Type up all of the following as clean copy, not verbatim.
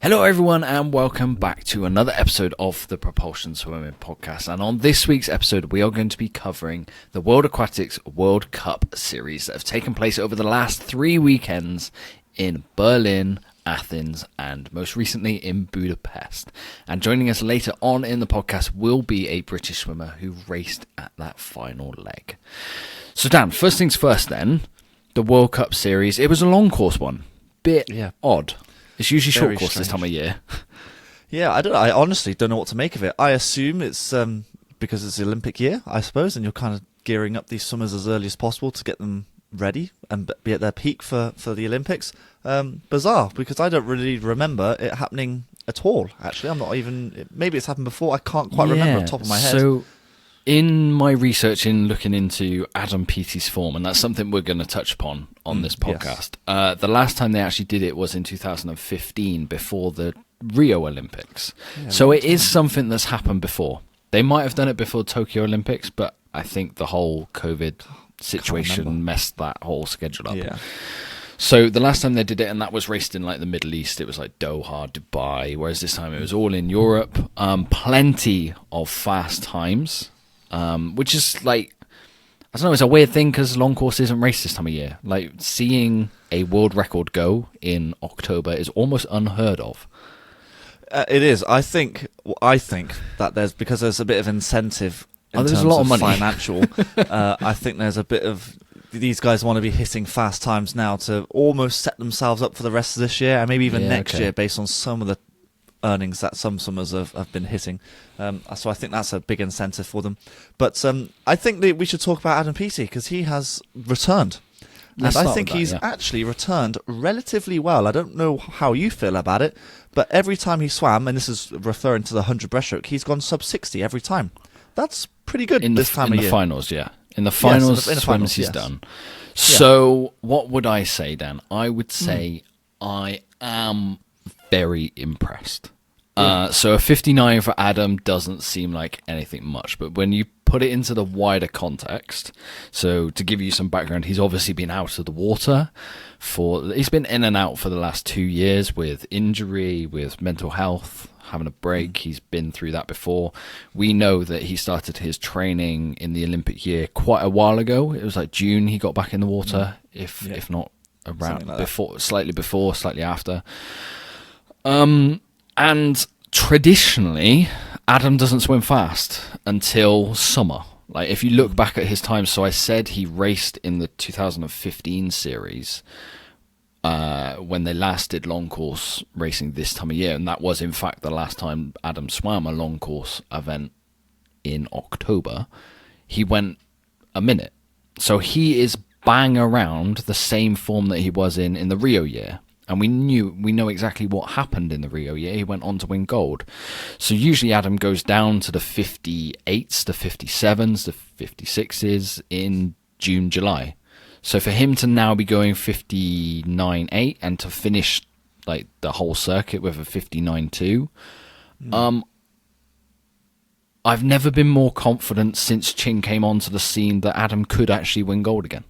Hello everyone and welcome back to another episode of the Propulsino Swimming Podcast, and on this week's episode we are going to be covering the World Aquatics World Cup series that have taken place over the last 3 weekends in Berlin, Athens and most recently in Budapest. And joining us later on in the podcast will be a British swimmer who raced at that final leg. So Dan, first things first then, the World Cup series, it was a long course one, bit odd. It's usually short course this time of year. Yeah, I honestly don't know what to make of it. I assume it's because it's the Olympic year, I suppose, and you're kind of gearing up these swimmers as early as possible to get them ready and be at their peak for the Olympics. Bizarre, because I don't really remember it happening at all, actually. I'm not even... Maybe it's happened before. I can't quite remember off the top of my head. So, in my research in looking into Adam Peaty's form, and that's something we're going to touch upon on this podcast, the last time they actually did it was in 2015, before the Rio Olympics. Yeah, so it is something that's happened before. They might have done it before Tokyo Olympics, but I think the whole COVID situation messed that whole schedule up. Yeah. So the last time they did it, and that was raced in like the Middle East, it was like Doha, Dubai, whereas this time it was all in Europe. Plenty of fast times, which is like, I don't know, it's a weird thing because long course isn't raced this time of year. Like seeing a world record go in October is almost unheard of. It is. I think that because there's a bit of incentive in there's terms a lot of of money. Financial. I think there's a bit of... These guys want to be hitting fast times now to almost set themselves up for the rest of this year and maybe even next year based on some of the earnings that some swimmers have been hitting. So I think that's a big incentive for them. But I think that we should talk about Adam Peaty because he has returned. And I think he's actually returned relatively well. I don't know how you feel about it, but every time he swam, and this is referring to the 100 breaststroke, he's gone sub 60 every time. That's pretty good this time of year. In the finals, yeah. In the finals, in the swims he's done. So what would I say, Dan? I would say I am very impressed. So a 59 for Adam doesn't seem like anything much, but when you put it into the wider context, so to give you some background, he's obviously been out of the water he's been in and out for the last 2 years with injury, with mental health, having a break. He's been through that before. We know that he started his training in the Olympic year quite a while ago. It was like June he got back in the water, if not around slightly before, slightly after. And traditionally, Adam doesn't swim fast until summer. Like if you look back at his time, so I said he raced in the 2015 series when they last did long course racing this time of year, and that was in fact the last time Adam swam a long course event in October. He went a minute, so he is bang around the same form that he was in the Rio year. And we know exactly what happened in the Rio year. He went on to win gold. So usually Adam goes down to the 58s, the 57s, the 56s in June, July. So for him to now be going 59.8 and to finish like the whole circuit with a 59.2, I've never been more confident since Chin came onto the scene that Adam could actually win gold again.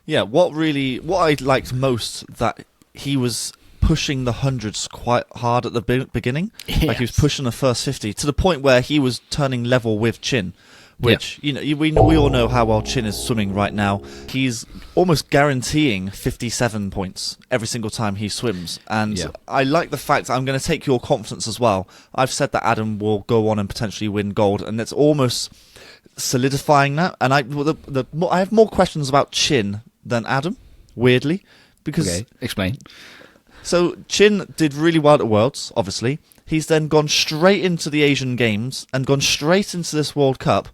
Yeah, what I liked most, that he was pushing the hundreds quite hard at the beginning. Yes. Like he was pushing the first 50 to the point where he was turning level with Chin, which we all know how well Chin is swimming right now. He's almost guaranteeing 57 points every single time he swims, and I like the fact, I'm going to take your confidence as well. I've said that Adam will go on and potentially win gold, and it's almost solidifying that. And I have more questions about Chin than Adam, weirdly, because explain. So Chin did really well at Worlds, obviously. He's then gone straight into the Asian Games and gone straight into this World Cup.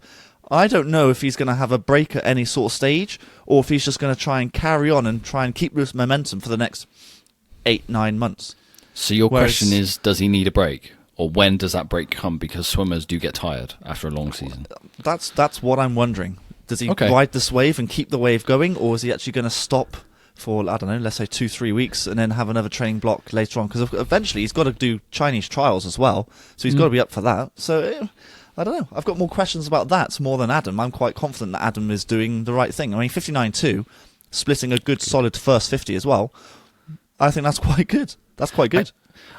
I don't know if he's going to have a break at any sort of stage, or if he's just going to try and carry on and try and keep this momentum for the next 8-9 months. So your question is, does he need a break? Or when does that break come? Because swimmers do get tired after a long season. That's what I'm wondering. Does he ride this wave and keep the wave going, or is he actually going to stop for, I don't know, let's say 2-3 weeks and then have another training block later on? Because eventually he's got to do Chinese trials as well, so he's got to be up for that. So I don't know. I've got more questions about that more than Adam. I'm quite confident that Adam is doing the right thing. I mean, 59.2, splitting a good solid first 50 as well. I think that's quite good. That's quite good.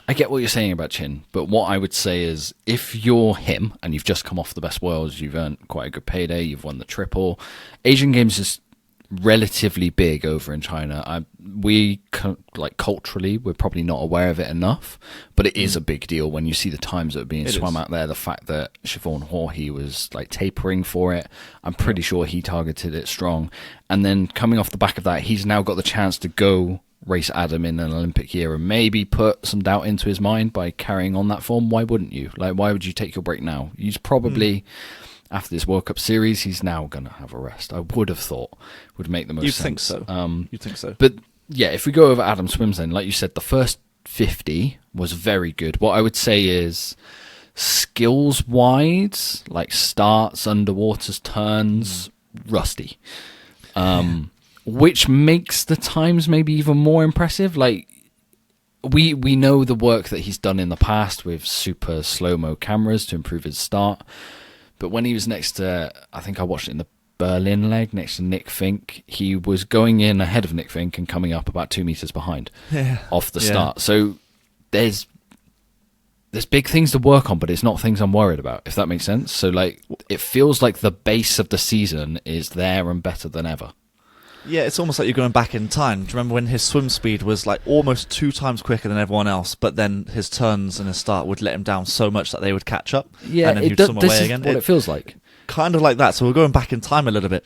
I get what you're saying about Chin, but what I would say is if you're him and you've just come off the best worlds, you've earned quite a good payday, you've won the triple. Asian Games is relatively big over in China. Culturally, we're probably not aware of it enough, but it is a big deal when you see the times that are being swum out there. The fact that Siobhan Hawley was like tapering for it, I'm pretty sure he targeted it strong. And then coming off the back of that, he's now got the chance to go race Adam in an Olympic year and maybe put some doubt into his mind by carrying on that form. Why wouldn't you? Like, why would you take your break now? He's probably... After this World Cup series, he's now going to have a rest. I would have thought would make the most sense. You'd think so. But yeah, if we go over Adam swims then, like you said, the first 50 was very good. What I would say is skills-wise, like starts, underwaters, turns, rusty. Which makes the times maybe even more impressive. Like, we know the work that he's done in the past with super slow-mo cameras to improve his start. But when he was next to, I think I watched it in the Berlin leg, next to Nick Fink, he was going in ahead of Nick Fink and coming up about 2 meters behind off the start. So there's big things to work on, but it's not things I'm worried about, if that makes sense. So like, it feels like the base of the season is there and better than ever. Yeah, it's almost like you're going back in time. Do you remember when his swim speed was like almost 2 times quicker than everyone else, but then his turns and his start would let him down so much that they would catch up? Yeah, and then he'd swim away again. What it feels like. Kind of like that. So we're going back in time a little bit.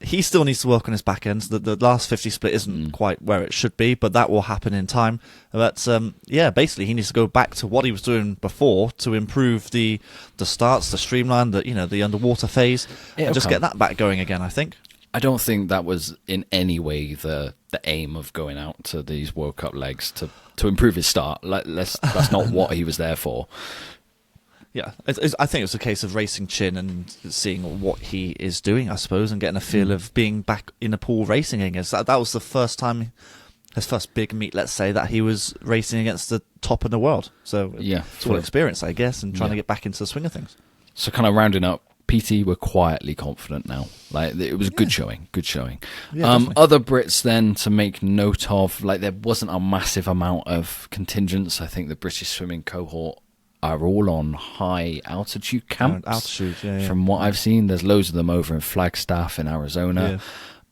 He still needs to work on his back end. The last 50 split isn't quite where it should be, but that will happen in time. But basically he needs to go back to what he was doing before to improve the starts, the streamline, the underwater phase, and just get that back going again, I think. I don't think that was in any way the aim of going out to these World Cup legs to improve his start. That's not what he was there for. Yeah, I think it's a case of racing Chin and seeing what he is doing, I suppose, and getting a feel of being back in a pool racing against. That was the first time, his first big meet, let's say, that he was racing against the top in the world. So it's all experience, I guess, and trying to get back into the swing of things. So kind of rounding up, Peaty were quietly confident now. Like, it was good showing. Yeah, other Brits then to make note of, like, there wasn't a massive amount of contingents. I think the British swimming cohort are all on high altitude camps. From what I've seen, there's loads of them over in Flagstaff in Arizona.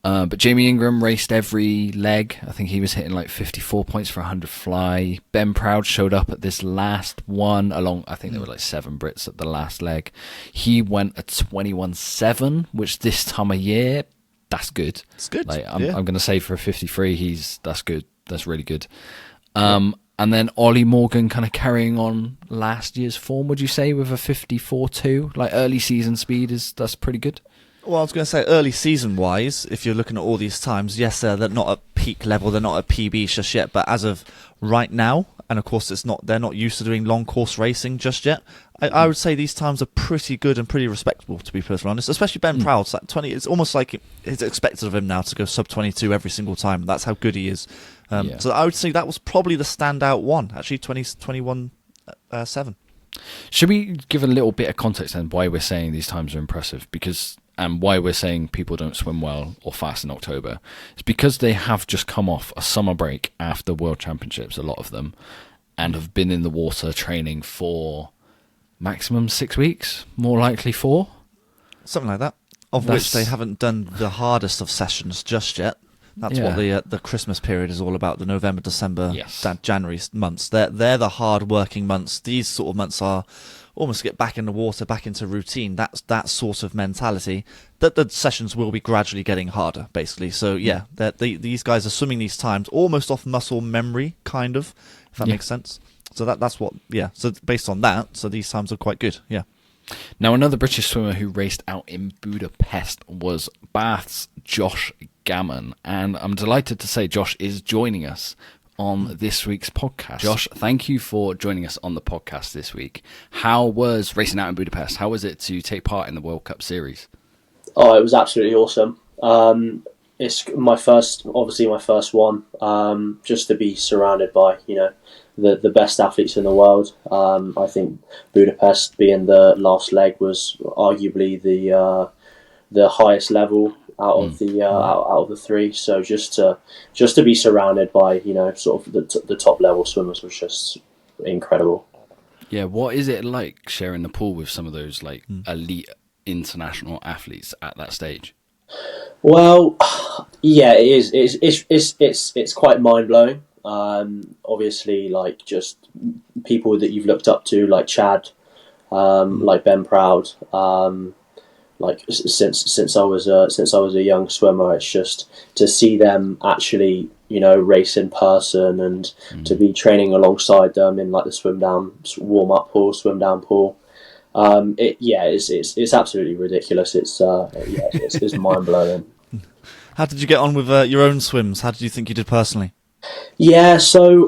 But Jamie Ingram raced every leg. I think he was hitting like 54 points for 100 fly. Ben Proud showed up at this last one along. I think there were like 7 Brits at the last leg. He went at 21.7, which this time of year, that's good. It's good. Like, I'm going to say for a 53, that's good. That's really good. And then Ollie Morgan kind of carrying on last year's form, would you say, with a 54.2? Like, early season speed, that's pretty good? Well, I was going to say, early season-wise, if you're looking at all these times, yes, they're not at peak level, they're not at PB just yet, but as of right now, and of course they're not used to doing long course racing just yet, I would say these times are pretty good and pretty respectable, to be perfectly honest, especially Ben Proud's at 20. It's almost like it's expected of him now to go sub-22 every single time. That's how good he is. So I would say that was probably the standout one, actually, 21.7. Should we give a little bit of context then why we're saying these times are impressive? And why we're saying people don't swim well or fast in October. It's because they have just come off a summer break after World Championships, a lot of them, and have been in the water training for maximum 6 weeks, more likely 4. Something like that. Which they haven't done the hardest of sessions just yet. That's what the Christmas period is all about, the November, December, January months. They're the hard-working months. These sort of months are almost get back in the water, back into routine. That's that sort of mentality. That the sessions will be gradually getting harder, basically. So these guys are swimming these times almost off muscle memory, kind of, if that makes sense. So that's what. So based on that, so these times are quite good. Yeah. Now, another British swimmer who raced out in Budapest was Bath's Josh Gammon, and I'm delighted to say Josh is joining us on this week's podcast. Josh, thank you for joining us on the podcast this week. How was racing out in Budapest? How was it to take part in the World Cup series? Oh, it was absolutely awesome. It's my first one. Just to be surrounded by, the best athletes in the world. I think Budapest being the last leg was arguably the highest level out of the 3. So just to be surrounded by sort of the top level swimmers was incredible. Yeah, what is it like sharing the pool with some of those like elite international athletes at that stage? Well, yeah, it is. It's quite mind blowing. Obviously, like just people that you've looked up to, like Chad, like Ben Proud. Like since I was a young swimmer, it's just to see them actually, race in person and to be training alongside them in like the swim down warm up pool, swim down pool. It's absolutely ridiculous. It's mind blowing. How did you get on with your own swims? How did you think you did personally? Yeah, so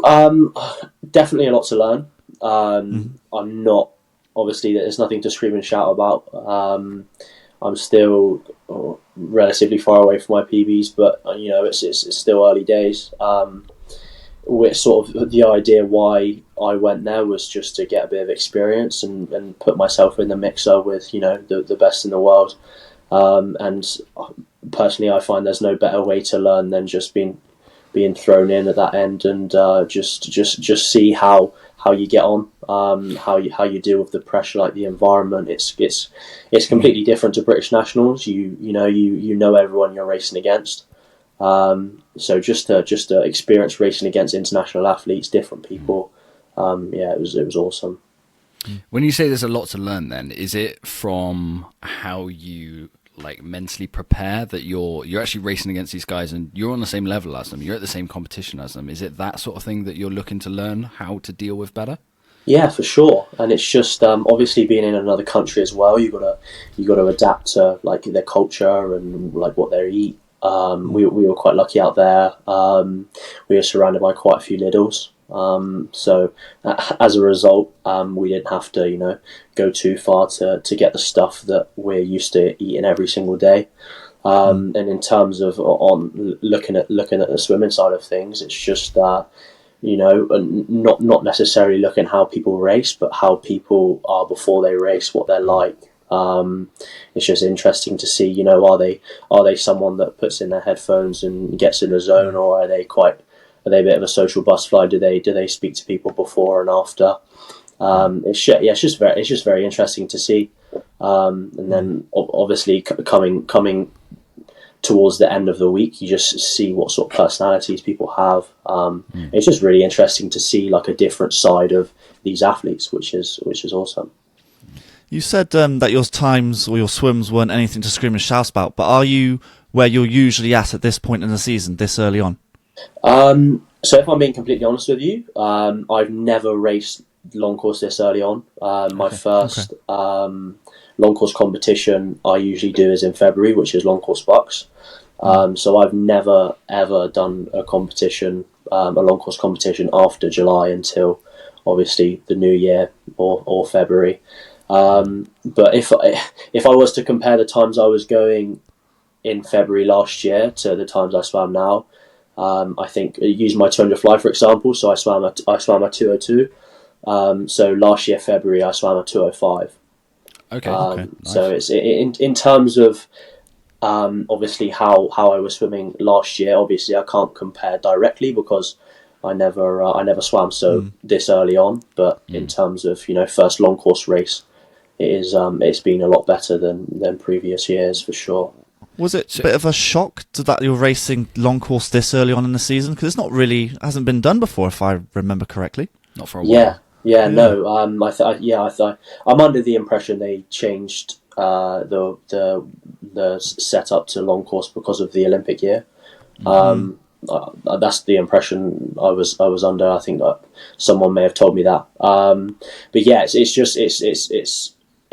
definitely a lot to learn. I'm not, obviously there's nothing to scream and shout about. I'm still relatively far away from my PBs, but it's still early days. With sort of the idea why I went there was just to get a bit of experience and put myself in the mixer with the best in the world. And personally, I find there's no better way to learn than just being thrown in at that end and just see how you get on, how you deal with the pressure, like the environment. It's completely different to British nationals. You know everyone you're racing against. So just to experience racing against international athletes, different people. It was awesome. When you say there's a lot to learn, then is it from how you like mentally prepare that you're actually racing against these guys and you're on the same level as them, you're at the same competition as them? Is it that sort of thing that you're looking to learn how to deal with better? Yeah, for sure. And it's just obviously being in another country as well, you gotta adapt to like their culture and like what they eat. We were quite lucky out there. We were surrounded by quite a few Lidls. So as a result, we didn't have to, go too far to get the stuff that we're used to eating every single day. And in terms of on looking at the swimming side of things, it's just not necessarily looking how people race, but how people are before they race, what they're like. It's just interesting to see, are they someone that puts in their headphones and gets in the zone, or are they a bit of a social butterfly? Do they speak to people before and after? It's just very interesting to see. And then obviously coming towards the end of the week, you just see what sort of personalities people have. It's just really interesting to see like a different side of these athletes, which is awesome. You said that your times or your swims weren't anything to scream and shout about, but are you where you're usually at this point in the season, this early on? So if I'm being completely honest with you, I've never raced long course this early on. My first long course competition I usually do is in February, which is long course bucks. So I've never ever done a competition, a long course competition after July until obviously the new year or February. But if I was to compare the times I was going in February last year to the times I swam now, I think use my 200 fly for example. So I swam a 202. So last year February I swam a 205. Okay. Nice. So it's in terms of obviously how I was swimming last year. Obviously I can't compare directly because I never swam this early on. But in terms of first long course race, it's been a lot better than previous years for sure. Was it a bit of a shock that you're racing long course this early on in the season? Because it's hasn't been done before, if I remember correctly. Not for a while. Yeah. No. I'm under the impression they changed the setup to long course because of the Olympic year. That's the impression I was under. I think that someone may have told me that. But yeah,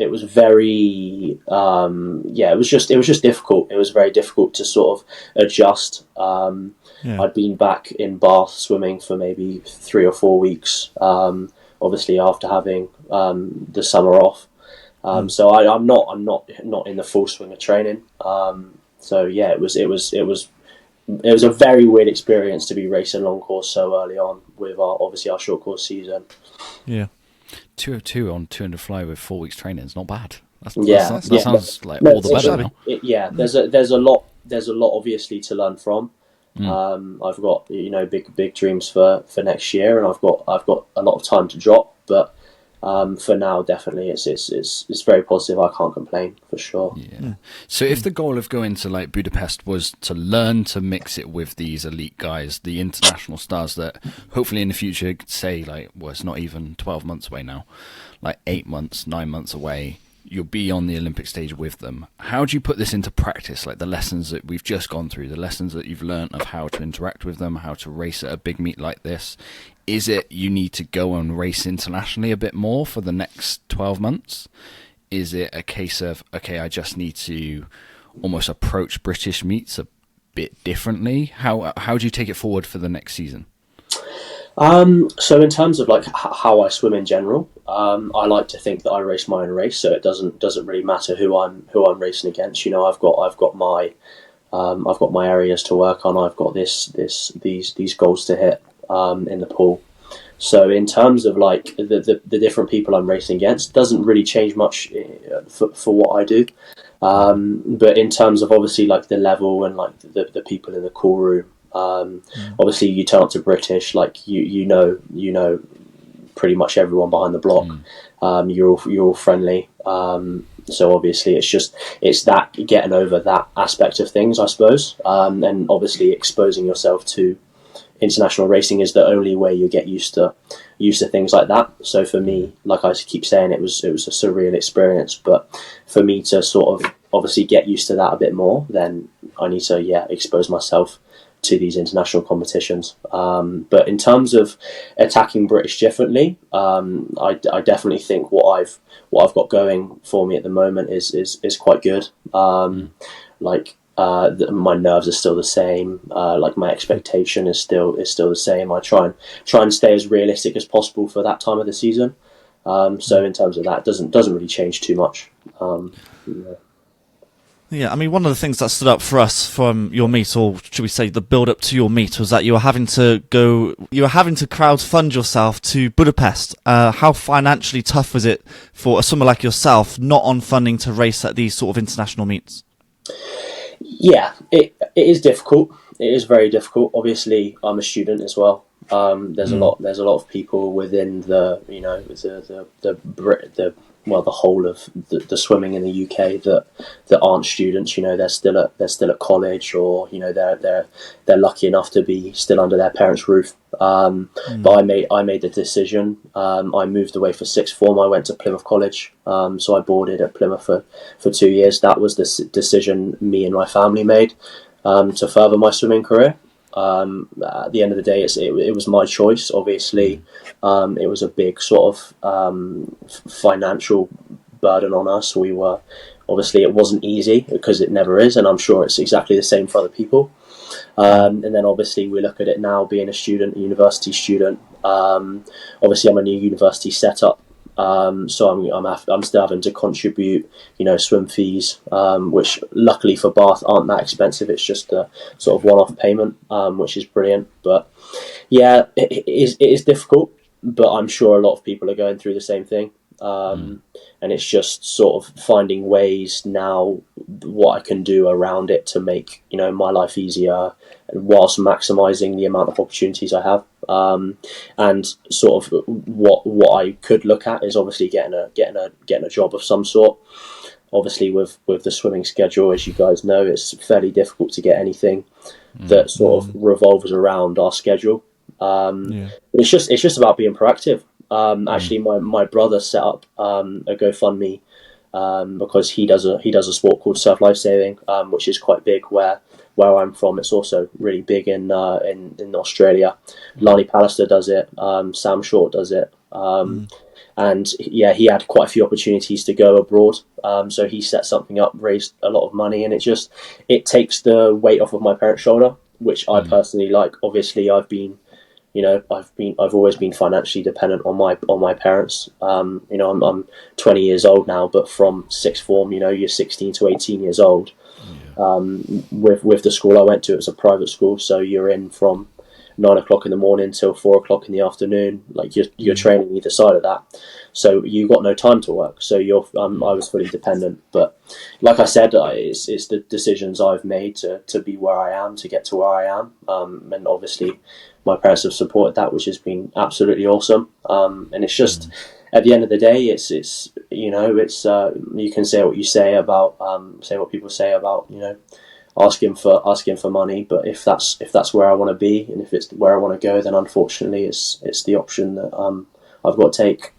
it was very it was just difficult. It was very difficult to sort of adjust. I'd been back in Bath swimming for maybe 3 or 4 weeks, obviously after having the summer off. So I'm not in the full swing of training. So yeah, it was a very weird experience to be racing long course so early on with our short course season. Yeah. 202 on 200 fly with 4 weeks training is not bad. That sounds like all the better now. There's a lot obviously to learn from. I've got big dreams for next year, and I've got a lot of time to drop, but for now, definitely, it's very positive. I can't complain for sure. Yeah. So, if the goal of going to like Budapest was to learn to mix it with these elite guys, the international stars that hopefully in the future, say like, well, it's not even 12 months away now, like 8 months, 9 months away, you'll be on the Olympic stage with them. How do you put this into practice? Like the lessons that we've just gone through, the lessons that you've learned of how to interact with them, how to race at a big meet like this. Is it you need to go and race internationally a bit more for the next 12 months? Is it a case of, okay, I just need to almost approach British meets a bit differently? How do you take it forward for the next season? So in terms of like how I swim in general, I like to think that I race my own race, so it doesn't really matter who I'm racing against. I've got my areas to work on. I've got these goals to hit in the pool. So in terms of like the different people I'm racing against, doesn't really change much for what I do. But in terms of obviously like the level and like the people in the call room. Obviously you turn up to British, like you know pretty much everyone behind the block. You're all friendly, so obviously it's that getting over that aspect of things, I suppose, and obviously exposing yourself to international racing is the only way you get used to things like that. So for me, like I keep saying, it was a surreal experience, but for me to sort of obviously get used to that a bit more, then I need to expose myself to these international competitions. But in terms of attacking British differently, I definitely think what I've got going for me at the moment is quite good. My nerves are still the same. Like my expectation is still the same. I try and stay as realistic as possible for that time of the season. So in terms of that, it doesn't really change too much. Yeah, I mean, one of the things that stood out for us from your meet, or should we say the build-up to your meet, was that you were having to crowdfund yourself to Budapest. How financially tough was it for a swimmer like yourself, not on funding to race at these sort of international meets? Yeah, it is difficult. It is very difficult. Obviously, I'm a student as well. There's a lot of people within the whole of the swimming in the UK that aren't students. They're still at college, or they're lucky enough to be still under their parents' roof. But I made the decision. I moved away for sixth form. I went to Plymouth College, so I boarded at Plymouth for 2 years. That was the decision me and my family made to further my swimming career. At the end of the day, it was my choice. Obviously, it was a big sort of financial burden on us. Obviously it wasn't easy, because it never is, and I'm sure it's exactly the same for other people. And then obviously we look at it now, being a university student. Obviously I'm a new university setup. So I'm still having to contribute, swim fees, which luckily for Bath aren't that expensive. It's just a sort of one-off payment, which is brilliant. But yeah, it is difficult, but I'm sure a lot of people are going through the same thing. And it's just sort of finding ways now what I can do around it to make my life easier, and whilst maximising the amount of opportunities I have. And sort of what I could look at is obviously getting a job of some sort. Obviously, with the swimming schedule, as you guys know, it's fairly difficult to get anything that sort of revolves around our schedule. It's just about being proactive. Actually, my brother set up a GoFundMe because he does a sport called surf lifesaving, which is quite big where I'm from. It's also really big in Australia. Lani Pallister does it. Sam Short does it. And yeah, he had quite a few opportunities to go abroad. So he set something up, raised a lot of money, and it takes the weight off of my parents' shoulder, which I personally like. Obviously, I've always been financially dependent on my parents. I'm 20 years old now, but from sixth form, you're 16 to 18 years old. With the school I went to, it was a private school, so you're in from 9 o'clock in the morning till 4 o'clock in the afternoon. Like you're training either side of that, so you got no time to work. So I was fully dependent. But like I said, it's the decisions I've made to be where I am, to get to where I am, and obviously my parents have supported that, which has been absolutely awesome. And it's just at the end of the day, it's you can say what you say about say what people say about asking for money, but if that's where I want to be and if it's where I want to go, then unfortunately it's the option that I've got to take.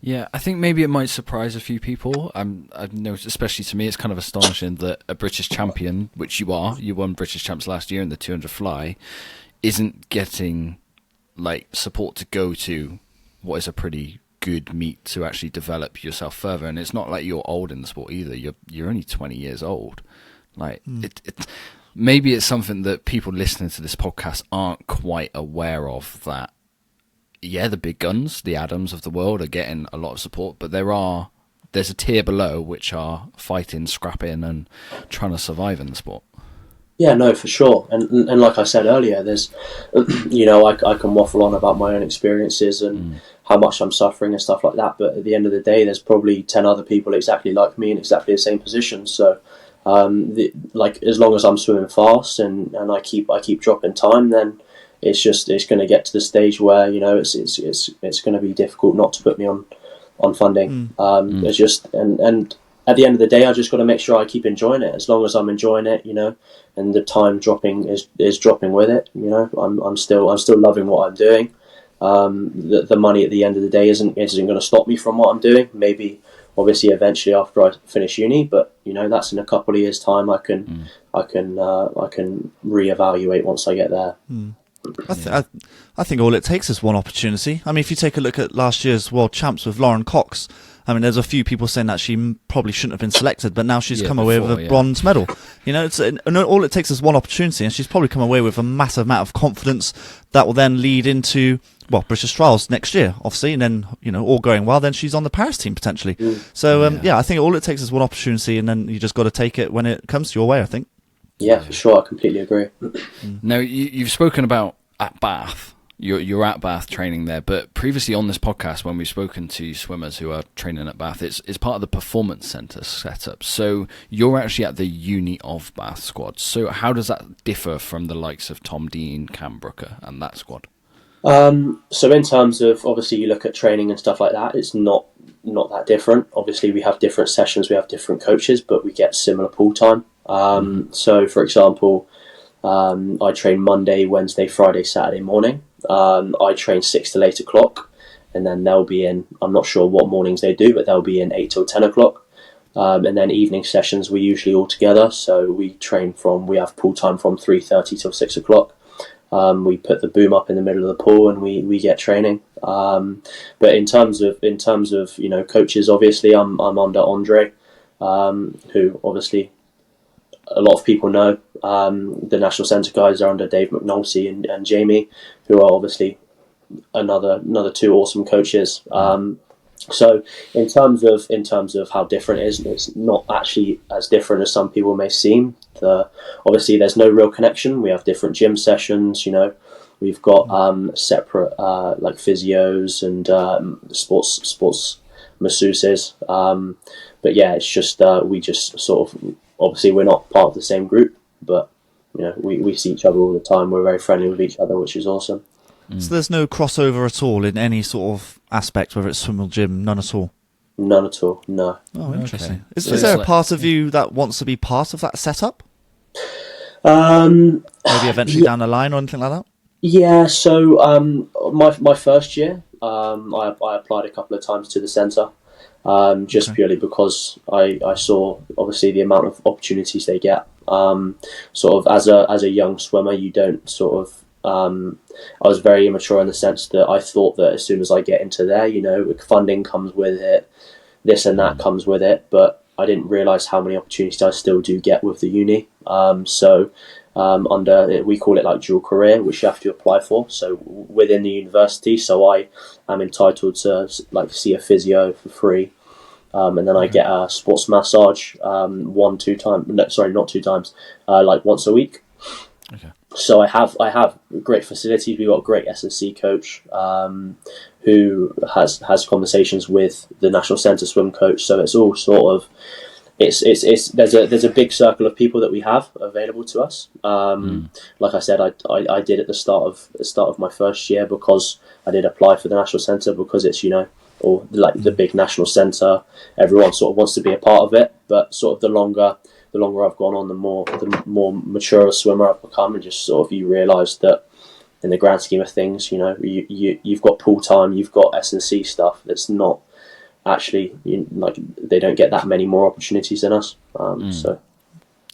Yeah, I think maybe it might surprise a few people. I've noticed, especially to me, it's kind of astonishing that a British champion, which you won British champs last year in the 200 fly, isn't getting like support to go to what is a pretty good meet to actually develop yourself further. And it's not like you're old in the sport either. You're only 20 years old. Like maybe it's something that people listening to this podcast aren't quite aware of, that the big guns, the Adams of the world, are getting a lot of support, but there's a tier below which are fighting, scrapping, and trying to survive in the sport. Yeah, no, for sure. And like I said earlier, there's, I can waffle on about my own experiences and how much I'm suffering and stuff like that. But at the end of the day, there's probably 10 other people exactly like me in exactly the same position. So, as long as I'm swimming fast and I keep dropping time, then it's going to get to the stage where it's going to be difficult not to put me on funding. It's just and at the end of the day, I just got to make sure I keep enjoying it. As long as I'm enjoying it, and the time dropping is dropping with it, I'm still loving what I'm doing. The money at the end of the day isn't going to stop me from what I'm doing. Maybe obviously eventually after I finish uni, but that's in a couple of years' time. I can reevaluate once I get there. I think all it takes is one opportunity. I mean, if you take a look at last year's World Champs with Lauren Cox, I mean, there's a few people saying that she probably shouldn't have been selected, but now she's come away with a bronze medal. All it takes is one opportunity, and she's probably come away with a massive amount of confidence that will then lead into British trials next year, obviously, and then all going well, then she's on the Paris team potentially. So I think all it takes is one opportunity, and then you just got to take it when it comes your way, I think. Yeah, for sure, I completely agree. Now, you've spoken about at Bath. You're at Bath training there, but previously on this podcast, when we've spoken to swimmers who are training at Bath, it's part of the performance centre setup. So you're actually at the Uni of Bath squad. So how does that differ from the likes of Tom Dean, Cam Brooker, and that squad? So in terms of, obviously, you look at training and stuff like that, it's not that different. Obviously, we have different sessions, we have different coaches, but we get similar pool time. So, for example, I train Monday, Wednesday, Friday, Saturday morning. I train 6 till 8 o'clock, and then they'll be in, I'm not sure what mornings they do, but they'll be in 8 till 10 o'clock. And then evening sessions, we usually all together. So we have pool time from 3:30 till 6 o'clock. We put the boom up in the middle of the pool and we get training. But in terms of coaches, obviously I'm under Andre, who obviously a lot of people know. The national centre guys are under Dave McNulty and Jamie, who are obviously another two awesome coaches. So in terms of how different it is, it's not actually as different as some people may seem. Obviously there's no real connection. We have different gym sessions, we've got separate like physios and sports masseuses. But yeah, it's just we just sort of, obviously we're not part of the same group, but we see each other all the time. We're very friendly with each other, which is awesome. So there's no crossover at all in any sort of aspect, whether it's swim or gym, none at all? None at all, no. Oh, interesting. Okay. Is there a part of you that wants to be part of that setup? Maybe eventually down the line or anything like that? Yeah, so my first year, I applied a couple of times to the centre, purely because I saw obviously the amount of opportunities they get. Sort of as a young swimmer, you don't sort of. I was very immature in the sense that I thought that as soon as I get into there, funding comes with it, this and that comes with it, but I didn't realise how many opportunities I still do get with the uni. Under, we call it like dual career, which you have to apply for. So within the university, so I am entitled to like see a physio for free. And then I get a sports massage like once a week. Okay. So I have great facilities. We've got a great S&C coach who has conversations with the national centre swim coach. So it's all sort of there's a big circle of people that we have available to us. Like I said, I did at the start of my first year because I did apply for the national centre because it's or like the big national centre. Everyone sort of wants to be a part of it, but sort of the longer I've gone on, the more mature a swimmer I've become, and just sort of you realise that in the grand scheme of things, you've got pool time, you've got S&C stuff. That's not actually they don't get that many more opportunities than us. So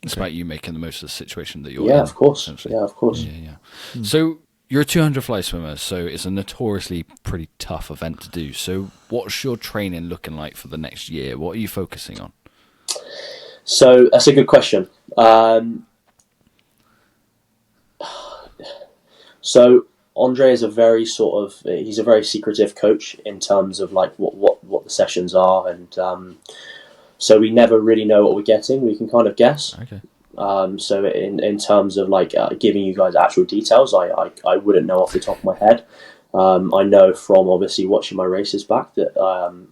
it's about you making the most of the situation that you're in. Yeah, of course. Yeah. So you're a 200 fly swimmer, so it's a notoriously pretty tough event to do. So what's your training looking like for the next year? What are you focusing on? So that's a good question. So Andre is he's a very secretive coach in terms of like what the sessions are, and so we never really know what we're getting. We can kind of guess. Okay. So in terms of like giving you guys actual details, I wouldn't know off the top of my head. I know from obviously watching my races back that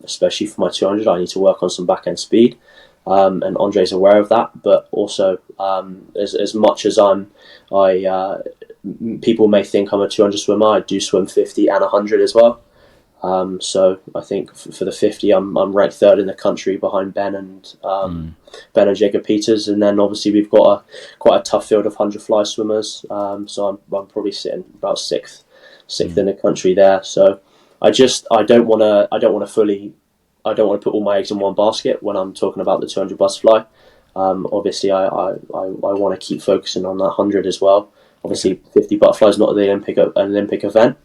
especially for my 200, I need to work on some back end speed. And Andre's aware of that, but also as much as people may think I'm a 200 swimmer, I do swim 50 and 100 as well. So I think for the 50, I'm ranked third in the country behind Ben and Jacob Peters, and then obviously we've got quite a tough field of 100 fly swimmers. So I'm probably sitting about sixth in the country there. So I don't want to put all my eggs in one basket when I'm talking about the 200 butterfly. Obviously, I want to keep focusing on that 100 as well. Obviously, 50 butterfly is not an Olympic event,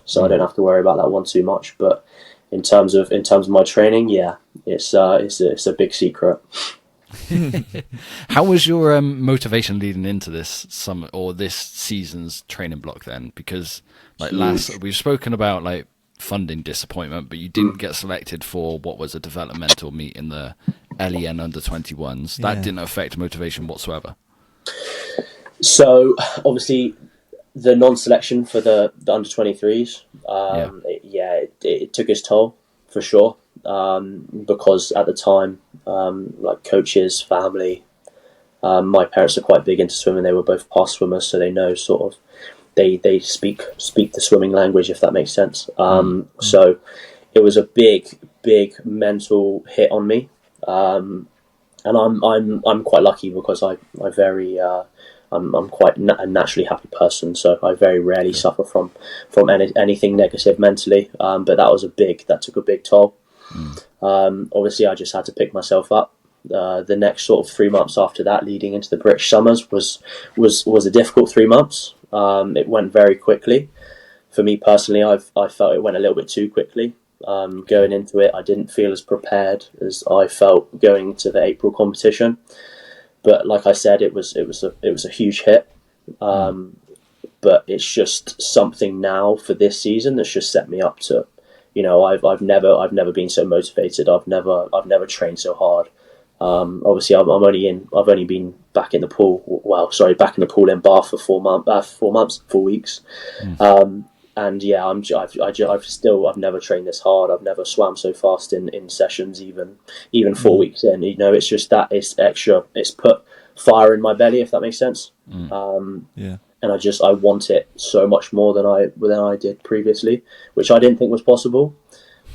so I don't have to worry about that one too much. But in terms of my training, yeah, it's a big secret. How was your motivation leading into this summer or this season's training block then? Because like we've spoken about like funding disappointment, but you didn't get selected for what was a developmental meet in the LEN under 21s. That didn't affect motivation whatsoever. So obviously the non-selection for the under 23s, it took its toll for sure. Because at the time, like coaches, family, my parents are quite big into swimming. They were both past swimmers, so they know sort of they speak the swimming language, if that makes sense. So it was a big mental hit on me, and I'm quite lucky because I'm quite a naturally happy person, so I very rarely suffer from anything negative mentally. But that took a big toll. Obviously, I just had to pick myself up. The next sort of 3 months after that, leading into the British summers, was a difficult 3 months. It went very quickly. For me personally, I felt it went a little bit too quickly. Going into it, I didn't feel as prepared as I felt going to the April competition. But like I said, it was a huge hit. But it's just something now for this season that's just set me up to, I've never been so motivated. I've never trained so hard. Obviously, I've only been back in the pool in Bath for 4 weeks. And yeah, I've never trained this hard. I've never swam so fast in sessions, even 4 weeks in. It's just that it's extra. It's put fire in my belly, if that makes sense. And I want it so much more than I did previously, which I didn't think was possible.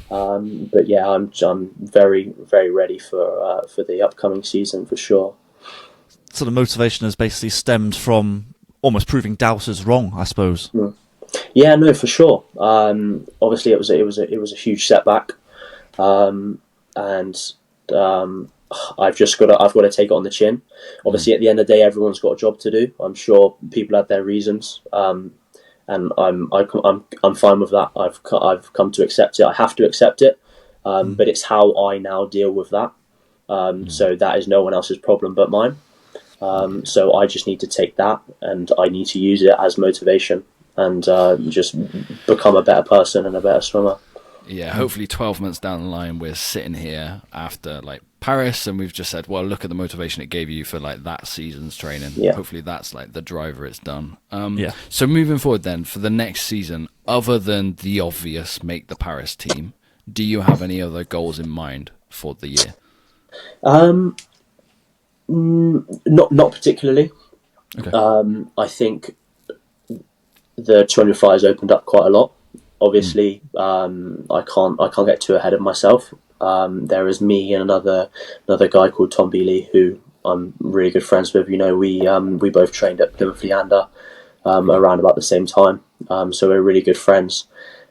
But yeah, I'm very, very ready for the upcoming season for sure. So the motivation has basically stemmed from almost proving doubters wrong, I suppose. Yeah, no, for sure. Obviously, it was a huge setback, and I've got to take it on the chin. Obviously, at the end of the day, everyone's got a job to do. I'm sure people have their reasons, and I'm fine with that. I've come to accept it. I have to accept it, but it's how I now deal with that. So that is no one else's problem but mine. So I just need to take that, and I need to use it as motivation, and just become a better person and a better swimmer. Yeah, hopefully 12 months down the line, we're sitting here after like Paris, and we've just said, well, look at the motivation it gave you for like that season's training. Yeah. Hopefully that's like the driver it's done. Yeah. So moving forward then, for the next season, other than the obvious make the Paris team, do you have any other goals in mind for the year? Not particularly. Okay. I think the 200 fly has opened up quite a lot. Obviously, I can't get too ahead of myself. There is me and another guy called Tom Bealey, who I'm really good friends with. You know, we both trained at Plymouth Leander around about the same time, so we're really good friends.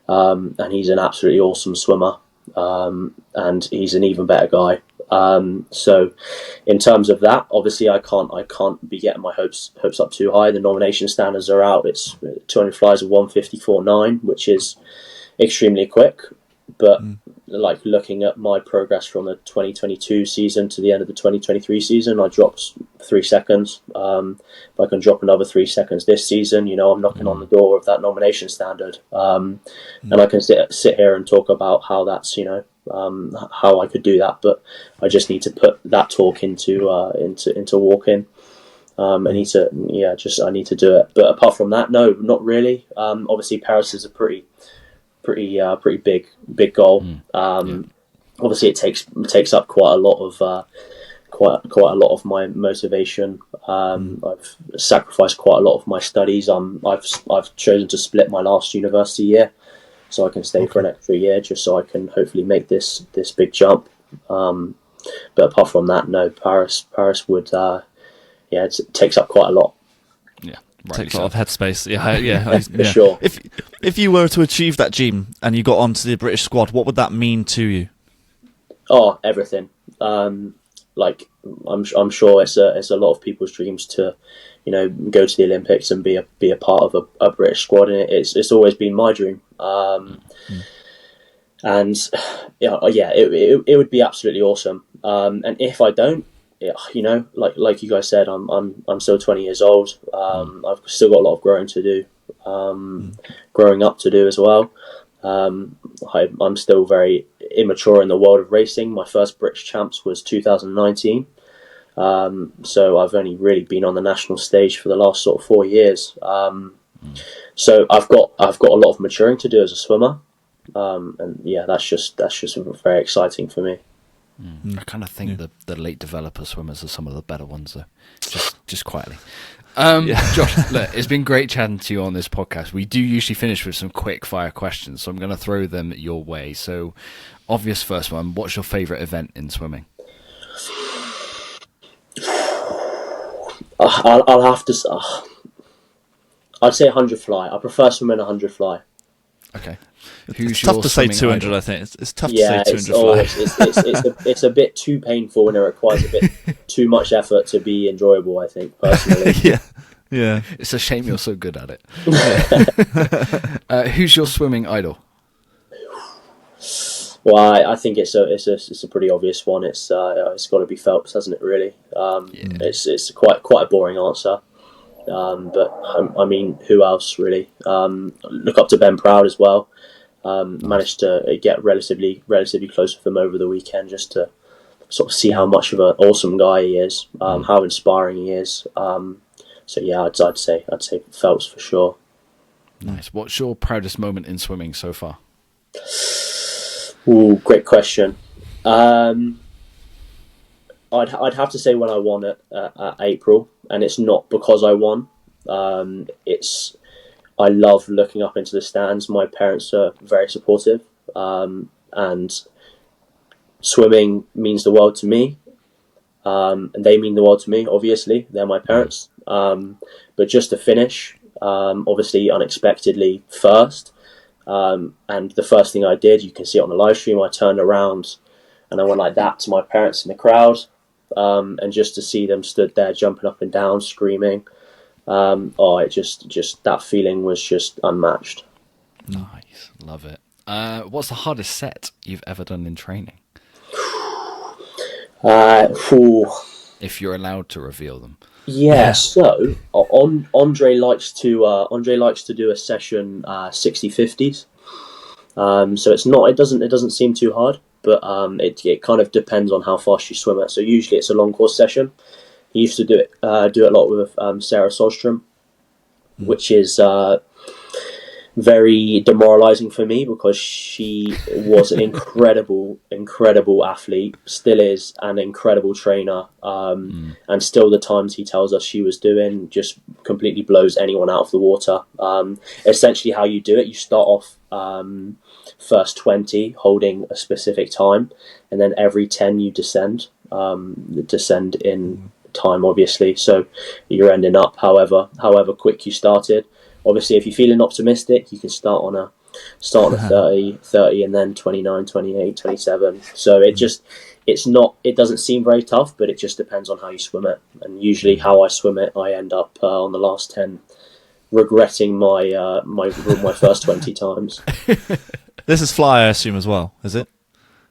And he's an absolutely awesome swimmer, and he's an even better guy. So in terms of that, obviously I can't be getting my hopes up too high. The nomination standards are out. It's 200 flies of 154.9, which is extremely quick. But like looking at my progress from the 2022 season to the end of the 2023 season, I dropped 3 seconds. If I can drop another 3 seconds this season, you know, I'm knocking on the door of that nomination standard. And I can sit here and talk about how that's, you know, how I could do that, but I just need to put that talk into walking. I need to do it. But apart from that, no, not really. Obviously, Paris is a pretty big goal. Obviously, it takes up quite a lot of my motivation. I've sacrificed quite a lot of my studies. I've chosen to split my last university year, so I can stay for an extra year, just so I can hopefully make this big jump. But apart from that, no, Paris would, it takes up quite a lot. Yeah, takes a lot of headspace. Yeah. For sure. If you were to achieve that dream and you got onto the British squad, what would that mean to you? Oh, everything. Like I'm sure it's a lot of people's dreams to, you know, go to the Olympics and be a part of a British squad, and it's always been my dream. And it would be absolutely awesome. And if I don't, you know, like you guys said, I'm still 20 years old. I've still got a lot of growing to do, growing up to do as well. I'm still very immature in the world of racing. My first British champs was 2019. So I've only really been on the national stage for the last sort of 4 years. So I've got a lot of maturing to do as a swimmer. And yeah, that's just very exciting for me. I kind of think the late developer swimmers are some of the better ones, though. Just quietly. Josh, look, it's been great chatting to you on this podcast. We do usually finish with some quick fire questions, so I'm going to throw them your way. So, obvious first one: what's your favourite event in swimming? I'll have to. I'd say 100 fly. I prefer swimming 100 fly. Okay. It's tough to say 200. Idol? I think it's tough to say 200 fly. It's a bit too painful, and it requires a bit too much effort to be enjoyable, I think, personally. Yeah. It's a shame you're so good at it. Who's your swimming idol? Well, I think it's a pretty obvious one. It's got to be Phelps, hasn't it? Really, it's quite a boring answer. But I mean, who else really? Look up to Ben Proud as well. Managed to get relatively close with him over the weekend, just to sort of see how much of an awesome guy he is, how inspiring he is. So yeah, I'd say Phelps for sure. Nice. What's your proudest moment in swimming so far? Ooh, great question. I'd have to say when I won at April, and it's not because I won. I love looking up into the stands. My parents are very supportive, and swimming means the world to me, and they mean the world to me. Obviously, they're my parents. But just to finish, obviously unexpectedly first, and the first thing I did, you can see it on the live stream, I turned around and I went like that to my parents in the crowd, and just to see them stood there jumping up and down, screaming. It just that feeling was just unmatched. Nice, love it. What's the hardest set you've ever done in training? If you're allowed to reveal them. Yeah. So Andre likes to do a session 60/50s. So it doesn't seem too hard. but it kind of depends on how fast you swim it. So usually it's a long course session. He used to do it a lot with Sarah Solstrom, which is very demoralizing for me because she was an incredible athlete, still is an incredible trainer, and still the times he tells us she was doing just completely blows anyone out of the water. Essentially how you do it, you start off first 20 holding a specific time, and then every 10 you descend in time, obviously, so you're ending up however quick you started. Obviously, if you're feeling optimistic, you can start on a 30, and then 29, 28, 27. So it doesn't seem very tough, but it just depends on how you swim it. And usually, how I swim it, I end up on the last 10 regretting my my first 20 times. This is fly, I assume, as well, is it?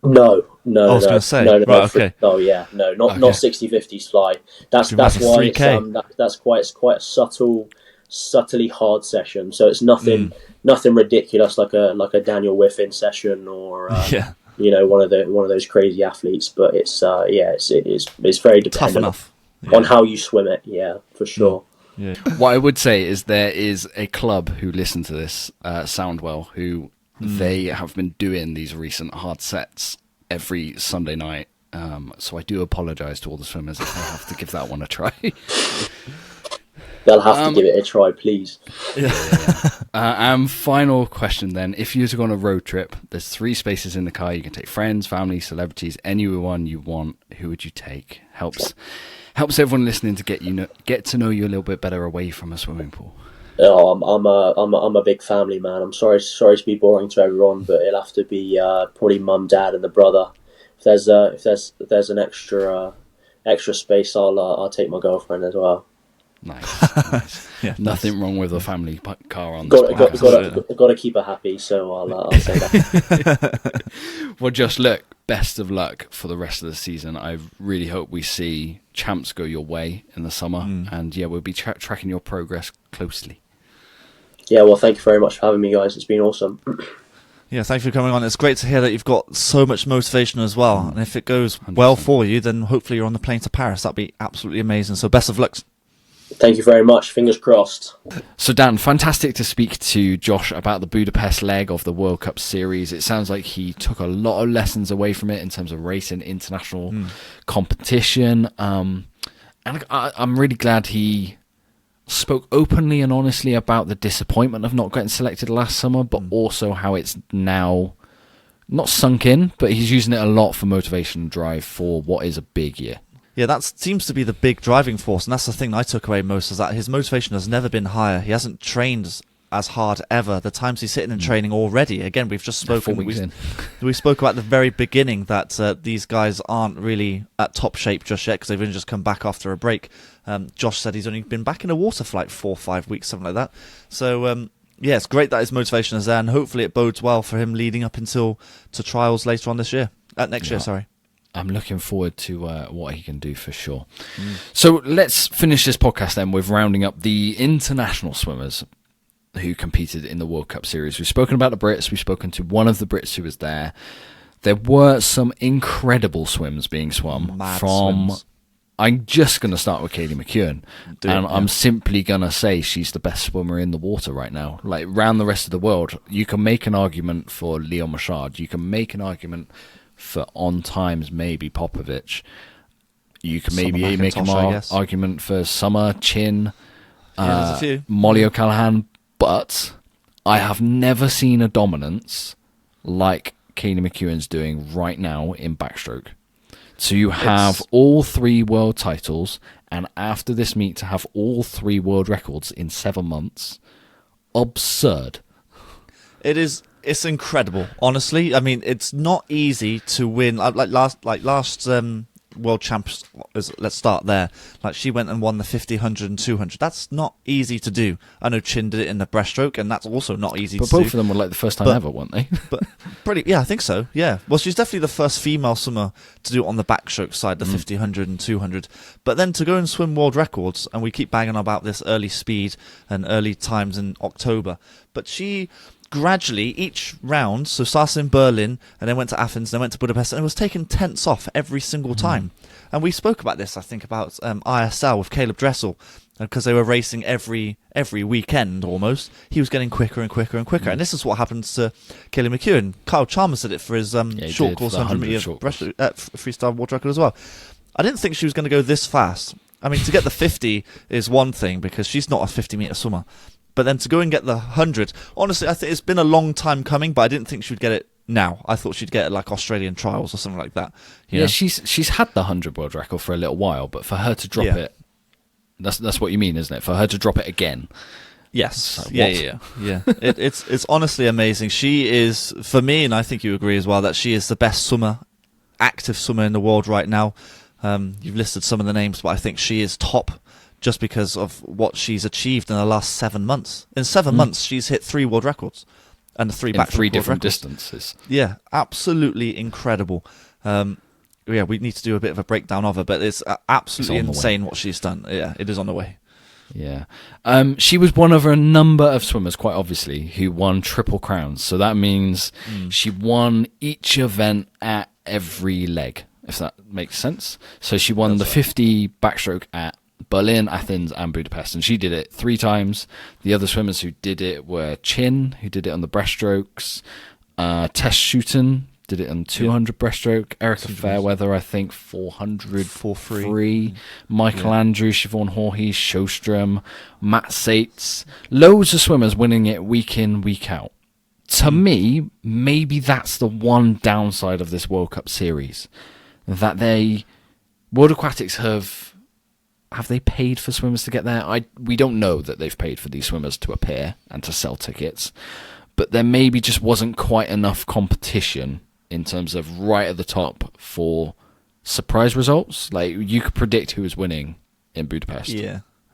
No. I was going to say. No, right, okay. Oh yeah, no, not 60-50s fly. That's why it's quite a subtly hard session. So it's nothing ridiculous like a Daniel Whiffen session or one of those crazy athletes. But it's very dependent on how you swim it. Yeah, for sure. Yeah. What I would say is there is a club who listen to this, Soundwell, who they have been doing these recent hard sets every Sunday night. So I do apologise to all the swimmers if they have to give that one a try. They'll have to give it a try, please. Final question then. If you were to go on a road trip, there's 3 spaces in the car. You can take friends, family, celebrities, anyone you want. Who would you take? Helps everyone listening to get to know you a little bit better away from a swimming pool. Oh, I'm a big family man. I'm sorry to be boring to everyone, but it'll have to be probably mum, dad, and the brother. If there's an extra space, I'll take my girlfriend as well. Nice. Yeah, nothing wrong with a family car on got to keep her happy, so I'll say that. Well, just look, best of luck for the rest of the season. I really hope we see champs go your way in the summer, and we'll be tracking your progress closely. Yeah, well, thank you very much for having me, guys. It's been awesome. Yeah, thank you for coming on. It's great to hear that you've got so much motivation as well, and if it goes 100%. Well for you, then hopefully you're on the plane to Paris. That'd be absolutely amazing. So best of luck. Thank you very much. Fingers crossed. So, Dan, fantastic to speak to Josh about the Budapest leg of the World Cup series. It sounds like he took a lot of lessons away from it in terms of racing international competition. And I'm really glad he spoke openly and honestly about the disappointment of not getting selected last summer, but also how it's now not sunk in, but he's using it a lot for motivation and drive for what is a big year. Yeah, that seems to be the big driving force, and that's the thing I took away most, is that his motivation has never been higher. He hasn't trained as hard ever. The times he's sitting in training already, again, we've just spoken, we spoke about the very beginning that these guys aren't really at top shape just yet because they've only just come back after a break. Josh said he's only been back in the water for like 4 or 5 weeks, something like that. So, yeah, it's great that his motivation is there, and hopefully it bodes well for him leading up to trials later on this year. Next year, sorry. I'm looking forward to what he can do for sure. So let's finish this podcast then with rounding up the international swimmers who competed in the World Cup series. We've spoken about the Brits. We've spoken to one of the Brits who was there. There were some incredible swims being swum swims. I'm just going to start with Kaylee McKeown. I'm simply going to say she's the best swimmer in the water right now. Like, round the rest of the world, you can make an argument for Leon Machard. You can make an argument for on times maybe Popovic. You can maybe make an argument for Summer, Chin, there's a few. Molly O'Callaghan, but I have never seen a dominance like Kaylee McKeown's doing right now in backstroke. So you have all 3 world titles, and after this meet to have all 3 world records in 7 months, absurd. It is. It's incredible, honestly. I mean, it's not easy to win. Like last world champs. Let's start there. Like, she went and won the 50, 100, and 200. That's not easy to do. I know Chin did it in the breaststroke, and that's also not easy to do. But both of them were like the first time ever, weren't they? But yeah, I think so. Yeah. Well, she's definitely the first female swimmer to do it on the backstroke side, the 50, 100, and 200. But then to go and swim world records, and we keep banging about this early speed and early times in October. But she gradually, each round, so started in Berlin, and then went to Athens, then went to Budapest, and it was taking tenths off every single time. And we spoke about this, I think, about ISL with Caleb Dressel, because they were racing every weekend almost. He was getting quicker and quicker and quicker. And this is what happens to Kaylee McKeown. Kyle Chalmers did it for his short course 100 meter freestyle world record as well. I didn't think she was going to go this fast. I mean, to get the 50 is one thing, because she's not a 50-meter swimmer. But then to go and get the 100, honestly, I think it's been a long time coming, but I didn't think she would get it now. I thought she'd get it like Australian trials or something like that. You know? She's had the 100 world record for a little while, but for her to drop it, that's what you mean, isn't it? For her to drop it again. Yes. Yeah. It's honestly amazing. She is, for me, and I think you agree as well, that she is the best swimmer, active swimmer in the world right now. You've listed some of the names, but I think she is top, just because of what she's achieved in the last 7 months. In 7 months, she's hit 3 world records and 3 back-to-back three different records. distances. Yeah, absolutely incredible. We need to do a bit of a breakdown of her, but it's absolutely insane what she's done. Yeah, it is on the way. Yeah. She was one of a number of swimmers, quite obviously, who won triple crowns. So that means she won each event at every leg, if that makes sense. So she won the 50 backstroke at Berlin, Athens, and Budapest, and she did it 3 times. The other swimmers who did it were Chin, who did it on the breaststrokes, Tess Shooten did it on 200 breaststroke, Erica Fairweather, I think 400 for free, Michael Andrews, Siobhan Horhy, Sjostrom, Matt Sates, loads of swimmers winning it week in, week out. To me, maybe that's the one downside of this World Cup series, that World Aquatics have they paid for swimmers to get there? We don't know that they've paid for these swimmers to appear and to sell tickets, but there maybe just wasn't quite enough competition in terms of right at the top for surprise results. Like, you could predict who was winning in Budapest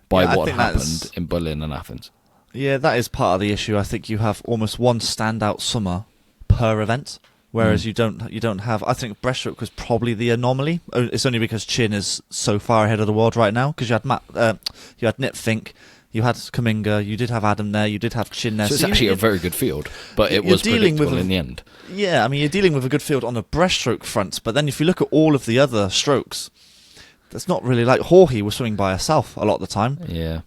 by what happened in Berlin and Athens. Yeah, that is part of the issue. I think you have almost one standout swimmer per event, whereas you don't have. I think breaststroke was probably the anomaly. It's only because Chin is so far ahead of the world right now. Because you had Nip Fink, you had Kaminga, you did have Adam there, you did have Chin there. So it's actually a very good field, but it was predictable in the end. Yeah, I mean, you're dealing with a good field on the breaststroke front, but then if you look at all of the other strokes, that's not really like Horhy was swimming by herself a lot of the time. Yeah,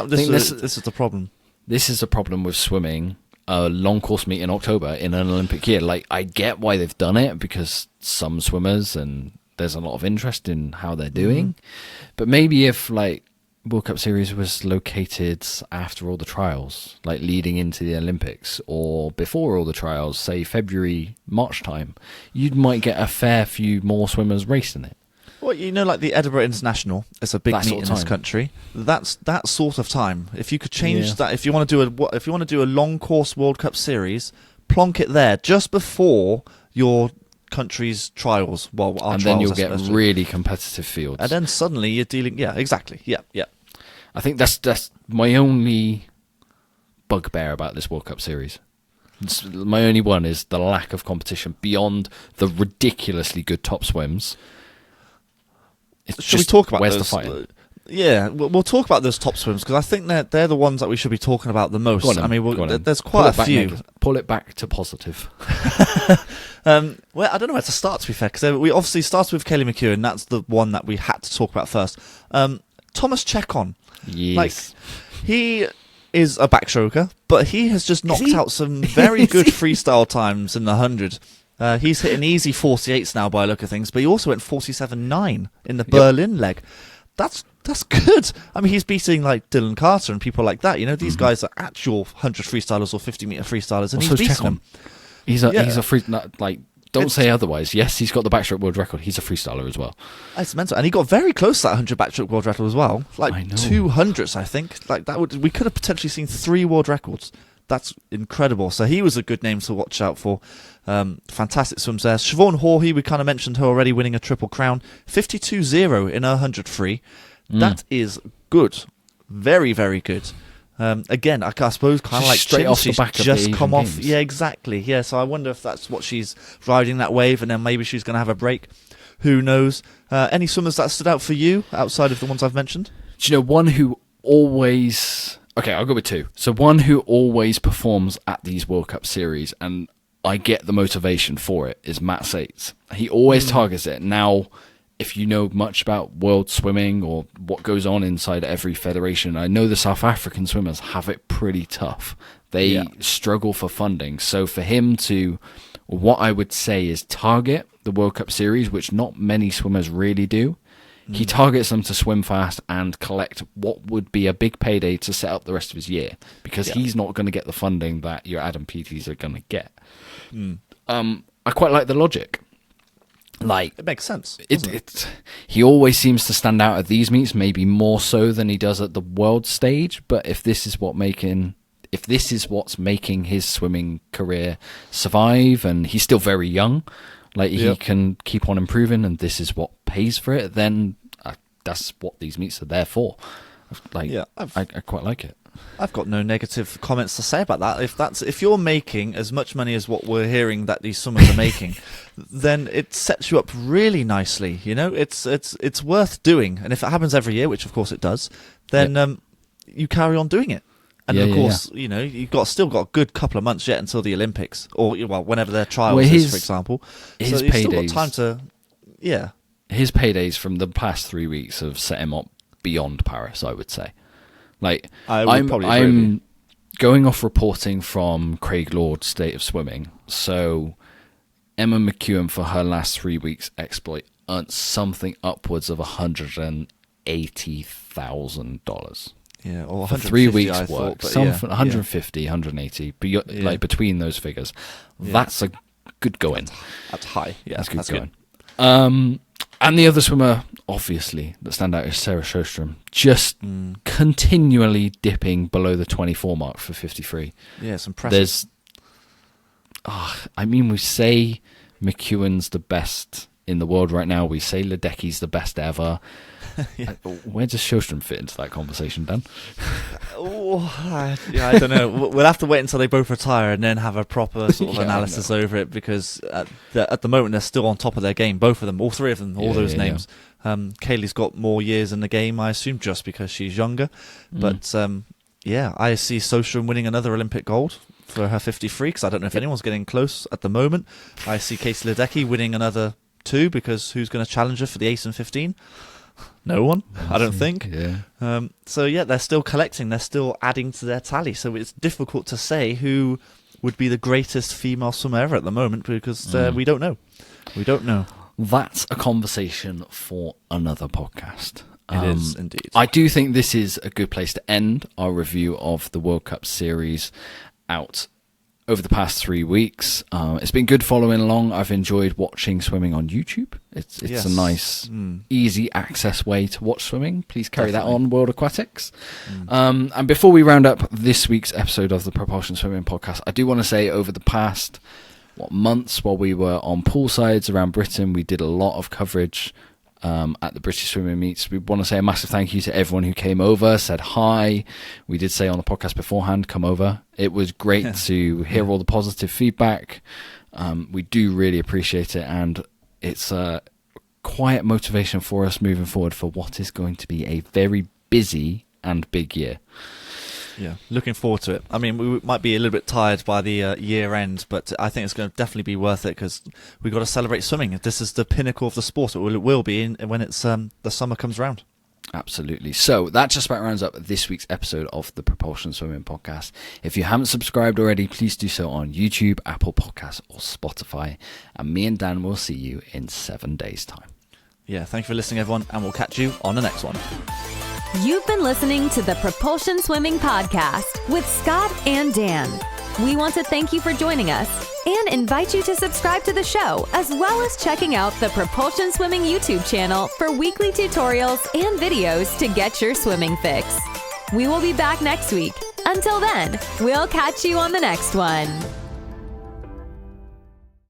this is the problem. This is a problem with swimming a long course meet in October in an Olympic year. Like, I get why they've done it, because some swimmers and there's a lot of interest in how they're doing. But maybe if like World Cup Series was located after all the trials, like leading into the Olympics, or before all the trials, say February, March time, you might get a fair few more swimmers racing it. Well, like the Edinburgh International is a big meet in this country. That's that sort of time. If you could change that, if you want to do a long course World Cup series, plonk it there just before your country's trials. Well, our and trials, then you'll get really competitive fields. And then suddenly you're dealing. Yeah, exactly. Yeah. I think that's my only bugbear about this World Cup series. My only one is the lack of competition beyond the ridiculously good top swims. Should we talk about where's those? The fighting? Yeah, we'll talk about those top swims, because I think they're the ones that we should be talking about the most. I mean, there's quite a few. Pull it back to positive. Well, I don't know where to start, to be fair, because we obviously started with Kaylee McKeown. That's the one that we had to talk about first. Thomas Chekon. Yes. Like, he is a backstroker, but he has just knocked out some very good freestyle times in the 100. He's hitting easy 48s now by the look of things, but he also went 47.9 in the Berlin leg. That's good. I mean, he's beating like Dylan Carter and people like that. These guys are actual 100 freestylers or 50-meter freestylers, and he's beating them. He's a free, like, don't say otherwise. Yes, he's got the backstroke world record. He's a freestyler as well. It's mental, and he got very close to that 100 backstroke world record as well. Like 200s, I think. Like we could have potentially seen 3 world records. That's incredible. So he was a good name to watch out for. Fantastic swims there. Siobhan Horhy, we kind of mentioned her already, winning a triple crown. 52.0 in her 100 free. That is good. Very, very good. Again, I suppose kind of like straight off the back of the Asian come off. Games. Yeah, exactly. Yeah, so I wonder if that's what she's riding, that wave, and then maybe she's going to have a break. Who knows? Any swimmers that stood out for you outside of the ones I've mentioned? Do you know one who always Okay, I'll go with two. So one who always performs at these World Cup series, and I get the motivation for it, is Matt Sates. He always targets it. Now, if you know much about world swimming or what goes on inside every federation, I know the South African swimmers have it pretty tough. They struggle for funding. So for him to, what I would say is target the World Cup series, which not many swimmers really do, he targets them to swim fast and collect what would be a big payday to set up the rest of his year, because he's not going to get the funding that your Adam Peatys are going to get. I quite like the logic. Like, it makes sense. He always seems to stand out at these meets, maybe more so than he does at the world stage. But if this is what's making his swimming career survive, and he's still very young, like he can keep on improving, and this is what pays for it, then that's what these meets are there for. Like, I quite like it. I've got no negative comments to say about that. If you're making as much money as what we're hearing that these swimmers are making, then it sets you up really nicely. You know, it's worth doing, and if it happens every year, which of course it does, then you carry on doing it. And of course, you know, you've still got a good couple of months yet until the Olympics, or whenever their trials is, for example. So you've still got time to, His paydays from the past 3 weeks have set him up beyond Paris, I would say. Like, I'm going off reporting from Craig Lord's State of Swimming. So Emma McKeown, for her last 3 weeks exploit, earned something upwards of $180,000. Yeah, or for 3 weeks work. 150, 180, but like between those figures, that's a good going. That's high. Yeah, that's good going. And the other swimmer, obviously, that stand out is Sarah Sjöström, just continually dipping below the 24 mark for 53. Yeah, it's impressive. We say McEwen's the best in the world right now. We say Ledecky's the best ever. Where does Sjöström fit into that conversation, Dan? I don't know. We'll have to wait until they both retire and then have a proper sort of analysis over it, because at the moment they're still on top of their game, both of them, all three of them, all those names. Kaylee's got more years in the game, I assume, just because she's younger. But I see Sjöström winning another Olympic gold for her 53, because I don't know if anyone's getting close at the moment. I see Casey Ledecky winning another 2, because who's going to challenge her for the ace and 15? No one, I don't think. They're still collecting, they're still adding to their tally, so it's difficult to say who would be the greatest female swimmer ever at the moment, because we don't know. That's a conversation for another podcast. It is indeed. I do think this is a good place to end our review of the World Cup series out over the past 3 weeks. It's been good following along. I've enjoyed watching swimming on YouTube. It's a nice, easy access way to watch swimming. Please carry that on, World Aquatics. And before we round up this week's episode of the Propulsino Swimming Podcast, I do want to say over the past months, while we were on poolsides around Britain, we did a lot of coverage at the British swimming meets. We want to say a massive thank you to everyone who came over, said hi. We did say on the podcast beforehand, come over. It was great to hear all the positive feedback. We do really appreciate it, and it's a quiet motivation for us moving forward for what is going to be a very busy and big year. Yeah, looking forward to it. I mean, we might be a little bit tired by the year end, but I think it's going to definitely be worth it, because we've got to celebrate swimming. This is the pinnacle of the sport. It will be when it's the summer comes around. Absolutely. So that just about rounds up this week's episode of the Propulsino Swimming Podcast. If you haven't subscribed already, please do so on YouTube, Apple Podcasts, or Spotify. And me and Dan will see you in 7 days' time. Yeah, thank you for listening, everyone, and we'll catch you on the next one. You've been listening to the Propulsino Swimming Podcast with Scott and Dan. We want to thank you for joining us and invite you to subscribe to the show, as well as checking out the Propulsino Swimming YouTube channel for weekly tutorials and videos to get your swimming fix. We will be back next week. Until then, we'll catch you on the next one.